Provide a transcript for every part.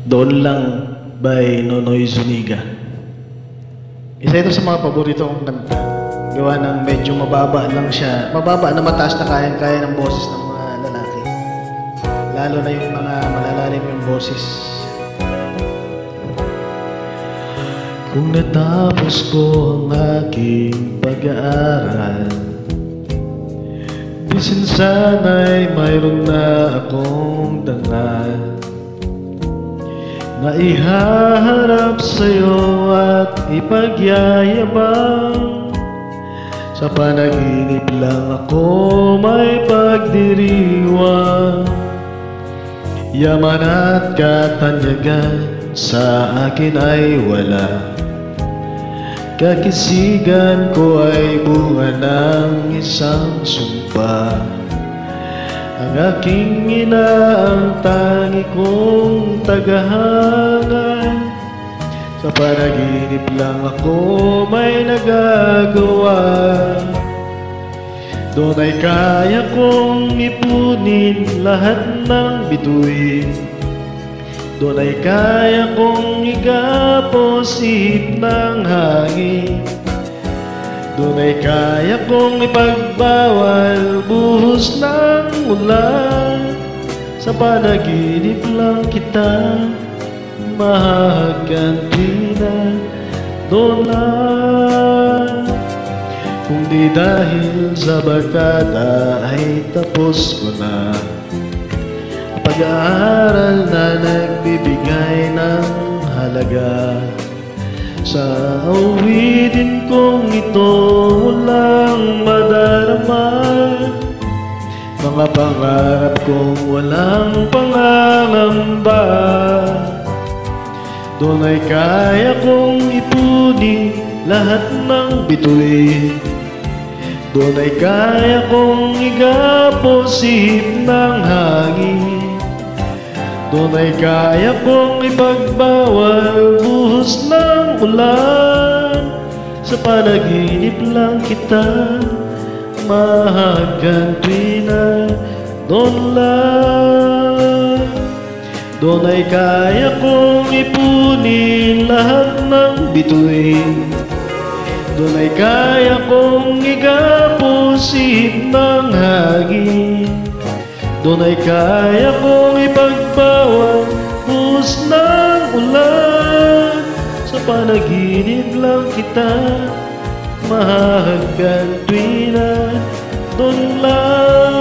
Doon Lang by Nonoy Zuniga. Isa ito sa mga paborito kong kanta. Gawa ng medyo mababa lang siya. Mababa na mataas na kayang-kaya ng boses ng mga lalaki. Lalo na yung mga malalalim yung boses. Kung natapos ko ang aking pag-aaral, bisin sana'y mayroon na akong dangal na ihaharap sa'yo at ipagyayabang. Sa panaginip lang ako may pagdiriwang, yaman at katanyagan sa akin ay wala. Kakisigan ko ay bunga ng isang sumpa. Ang aking ina ang tangi kong tagahanga. Sa panaginip lang ako may nagagawa. Doon ay kaya kong ipunin lahat ng bituin. Doon ay kaya kong igapos ihip ng hangin. Doon ay kaya kong ipagbawal buhos ng ulan. Sa panaginip lang kita mahaganti na. Doon lang. Kung di dahil sa barkada ay tapos ko na pag-aaral na nagbibigay ng halaga. Sa awitin kong ito walang madarama, mga pangarap kong walang pangangamba. Doon ay kaya kong ipunin lahat ng bituin. Doon ay kaya kong igapos ihip ng hangin. Doon ay kaya kong ipagbawal buhos ng ulan. Sa panaginip lang kita mahaganti na. Doon lang. Doon ay kaya kong ipunin lahat ng bituin. Doon ay kaya kong igapos ihip ng hangin. Doon ay kaya kong ipagbawal buhos ng ulan. Sa panaginip lang kita mahaganti na. Doon lang.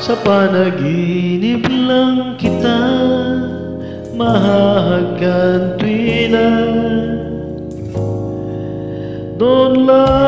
Sa panaginip lang kita mahaganti na. Doon lang.